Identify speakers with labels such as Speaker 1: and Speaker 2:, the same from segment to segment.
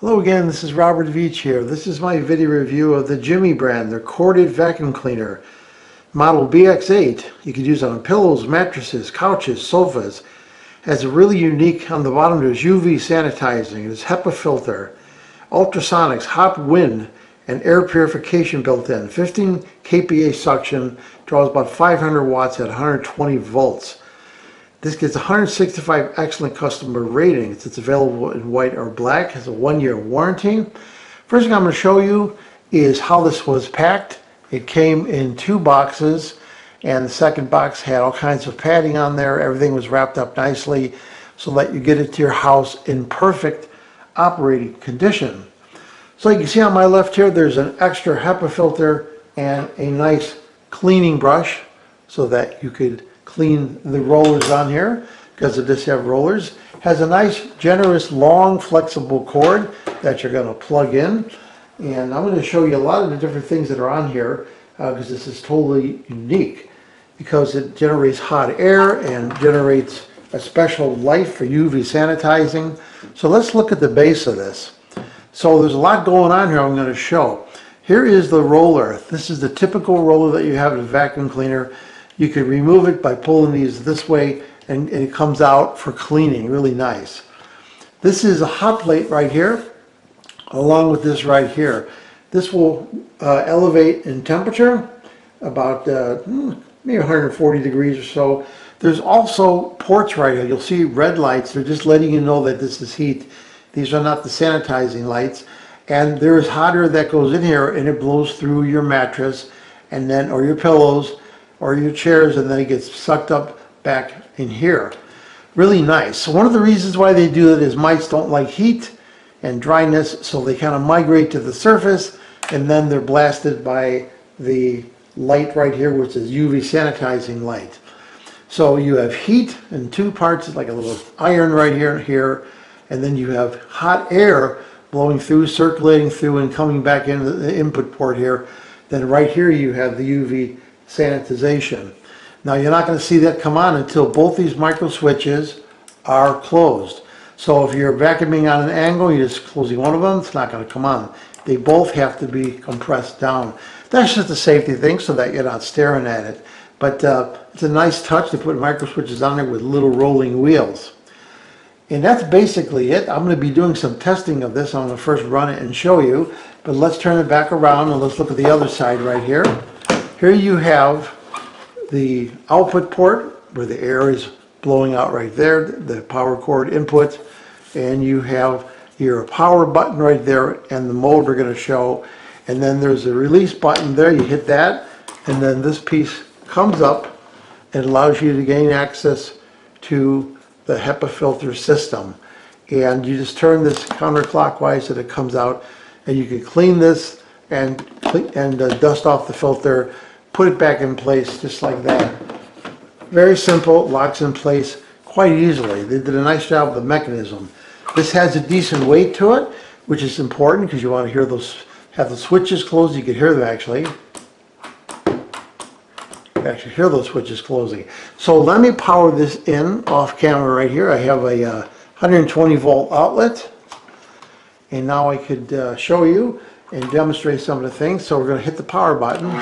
Speaker 1: Hello again, this is Robert Veach here. This is my video review of the Jimmy brand, their corded vacuum cleaner, model BX8. You could use it on pillows, mattresses, couches, sofas. Has a really unique, on the bottom there's UV sanitizing, there's HEPA filter, ultrasonics, hot wind, and air purification built in. 15 kPa suction, draws about 500 watts at 120 volts. This gets 165 excellent customer ratings. It's available in white or black, has a 1-year warranty. First thing I'm going to show you is how this was packed. It came in 2 boxes, and the second box had all kinds of padding on there. Everything was wrapped up nicely so that you get it to your house in perfect operating condition. So you can see on my left here, there's an extra HEPA filter and a nice cleaning brush so that you could clean the rollers on here, because it does have rollers. Has a nice, generous, long, flexible cord that you're going to plug in. And I'm going to show you a lot of the different things that are on here, because this is totally unique, because it generates hot air and generates a special light for UV sanitizing. So let's look at the base of this. So there's a lot going on here I'm going to show. Here is the roller. This is the typical roller that you have in a vacuum cleaner. You can remove it by pulling these this way, and it comes out for cleaning, really nice. This is a hot plate right here, along with this right here. This will elevate in temperature about maybe 140 degrees or so. There's also ports right here. You'll see red lights. They're just letting you know that this is heat. These are not the sanitizing lights. And there is hot air that goes in here, and it blows through your mattress, and then, or your pillows, or your chairs, and then it gets sucked up back in here. Really nice. So one of the reasons why they do it is mice don't like heat and dryness, so they kind of migrate to the surface, and then they're blasted by the light right here, which is UV sanitizing light. So you have heat in 2 parts, like a little iron right here and here, and then you have hot air blowing through, circulating through, and coming back into the input port here. Then right here you have the UV sanitization. Now you're not going to see that come on until both these micro switches are closed. So if you're vacuuming on an angle, you're just closing one of them, it's not going to come on. They both have to be compressed down. That's just a safety thing so that you're not staring at it. But it's a nice touch to put micro switches on there with little rolling wheels. And that's basically it. I'm going to be doing some testing of this. I'm going to first run it and show you. But let's turn it back around and let's look at the other side right here. Here you have the output port where the air is blowing out right there, the power cord input, and you have your power button right there and the mode we're going to show. And then there's a release button there, you hit that, and then this piece comes up and allows you to gain access to the HEPA filter system. And you just turn this counterclockwise so that it comes out, and you can clean this and dust off the filter, put it back in place just like that. Very simple, locks in place quite easily. They did a nice job with the mechanism. This has a decent weight to it, which is important because you want to hear those, have the switches closed. You can hear them actually. You can actually hear those switches closing. So let me power this in off camera right here. I have a 120 volt outlet, and now I could show you and demonstrate some of the things. So we're going to hit the power button.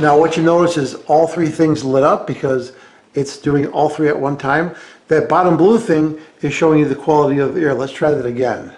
Speaker 1: Now what you notice is all 3 things lit up because it's doing all 3 at one time. That bottom blue thing is showing you the quality of the air. Let's try that again.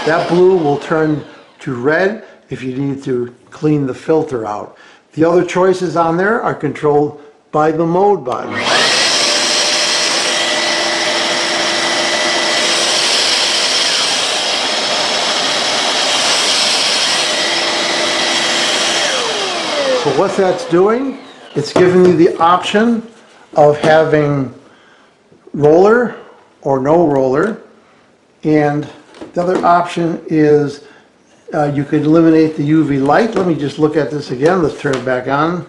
Speaker 1: That blue will turn to red if you need to clean the filter out. The other choices on there are controlled by the mode button. So what that's doing, it's giving you the option of having roller or no roller, and the other option is you could eliminate the UV light. Let me just look at this again. Let's turn it back on.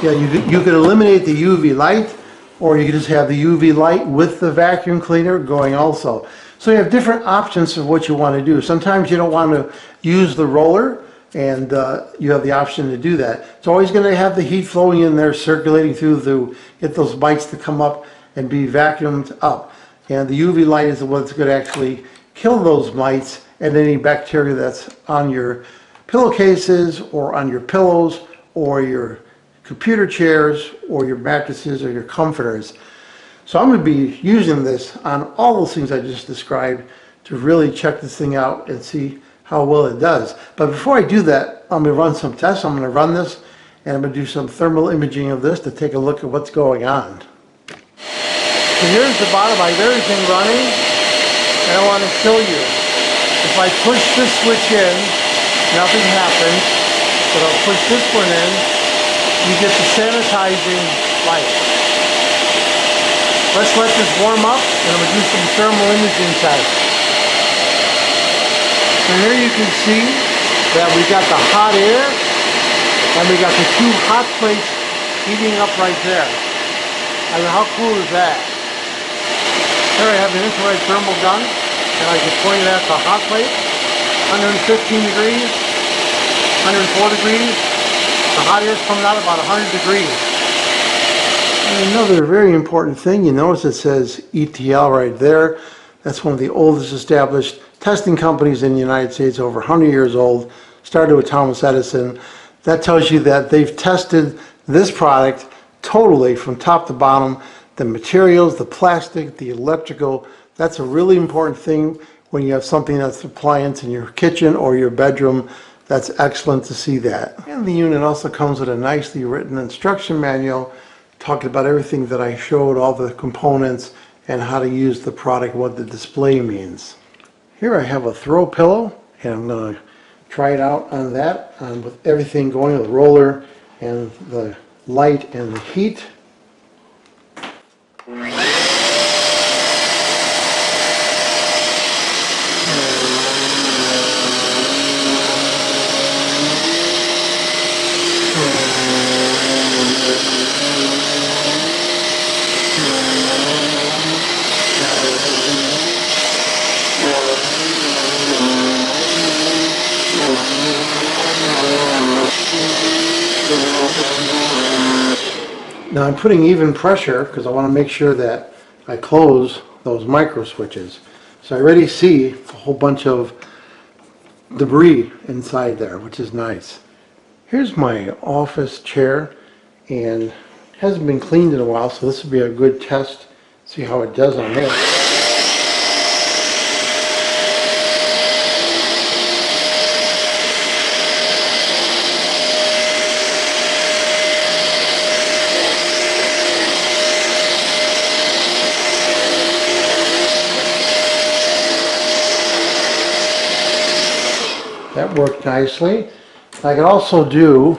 Speaker 1: Yeah, you could eliminate the UV light, or you can just have the UV light with the vacuum cleaner going also. So you have different options of what you want to do. Sometimes you don't want to use the roller, and you have the option to do that. It's always going to have the heat flowing in there, circulating through to get those mites to come up and be vacuumed up. And the UV light is what's going to actually kill those mites and any bacteria that's on your pillowcases or on your pillows or your computer chairs or your mattresses or your comforters. So I'm going to be using this on all those things I just described to really check this thing out and see how well it does. But before I do that, I'm going to run some tests. I'm going to run this and I'm going to do some thermal imaging of this to take a look at what's going on. So here's the bottom. I have everything running and I want to show you. If I push this switch in, nothing happens, but I'll push this one in, you get the sanitizing light. Let's let this warm up and I'm going to do some thermal imaging tests. And here you can see that we got the hot air and we got the two hot plates heating up right there. I mean, how cool is that? Here I have an infrared thermal gun and I can point it at the hot plate, 115 degrees, 104 degrees. The hot air is coming out about 100 degrees. And another very important thing, you notice it says ETL right there. That's one of the oldest established testing companies in the United States, over 100 years old, started with Thomas Edison. That tells you that they've tested this product totally from top to bottom, the materials, the plastic, the electrical. That's a really important thing when you have something that's an appliance in your kitchen or your bedroom. That's excellent to see that. And the unit also comes with a nicely written instruction manual talking about everything that I showed, all the components, and how to use the product, what the display means. Here I have a throw pillow, and I'm going to try it out on that with everything going, the roller and the light and the heat. Now I'm putting even pressure because I want to make sure that I close those micro switches. So I already see a whole bunch of debris inside there, which is nice. Here's my office chair, and it hasn't been cleaned in a while, so this will be a good test, see how it does on this. That worked nicely. I can also do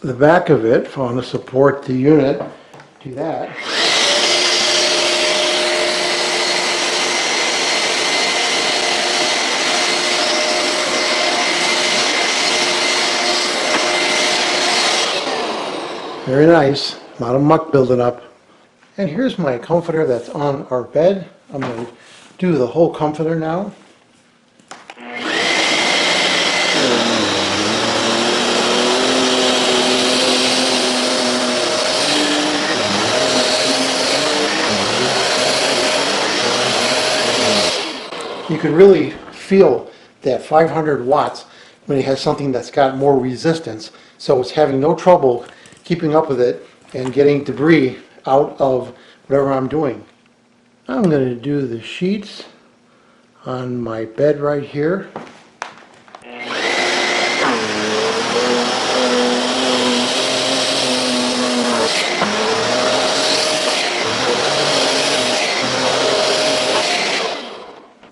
Speaker 1: the back of it if I want to support the unit. Do that. Very nice. A lot of muck building up. And here's my comforter that's on our bed. I'm going to do the whole comforter now. You can really feel that 500 watts when it has something that's got more resistance. So it's having no trouble keeping up with it and getting debris out of whatever I'm doing. I'm going to do the sheets on my bed right here.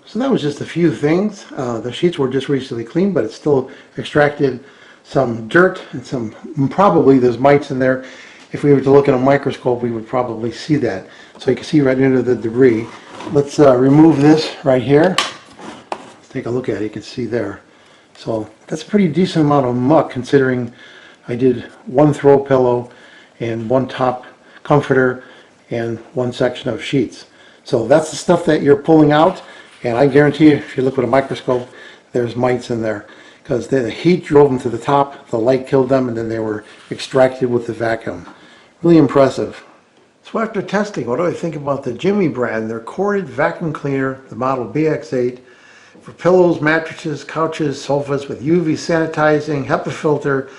Speaker 1: So that was just a few things. The sheets were just recently cleaned, but it still extracted some dirt and some, probably there's mites in there. If we were to look at a microscope, we would probably see that. So you can see right into the debris. Let's remove this right here. Let's take a look at it. You can see there. So that's a pretty decent amount of muck considering I did one throw pillow and one top comforter, and one section of sheets. So that's the stuff that you're pulling out, and I guarantee you, if you look with a microscope, there's mites in there, because the heat drove them to the top, the light killed them, and then they were extracted with the vacuum. Really impressive. So after testing, what do I think about the Jimmy brand, their corded vacuum cleaner, the model BX8, for pillows, mattresses, couches, sofas with UV sanitizing, HEPA filter,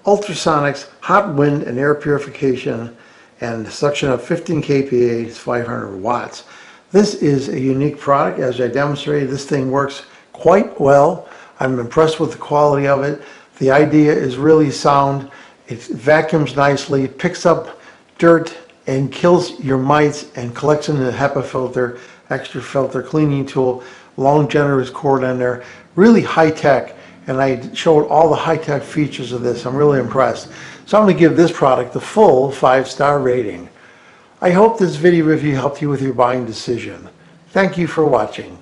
Speaker 1: ultrasonics, hot wind and air purification, and suction of 15 kPa, 500 watts. This is a unique product. As I demonstrated, this thing works quite well. I'm impressed with the quality of it. The idea is really sound. It vacuums nicely, picks up dirt and kills your mites and collects them in the HEPA filter, extra filter cleaning tool, long generous cord on there. Really high tech, and I showed all the high tech features of this. I'm really impressed. So I'm going to give this product the full 5-star rating. I hope this video review helped you with your buying decision. Thank you for watching.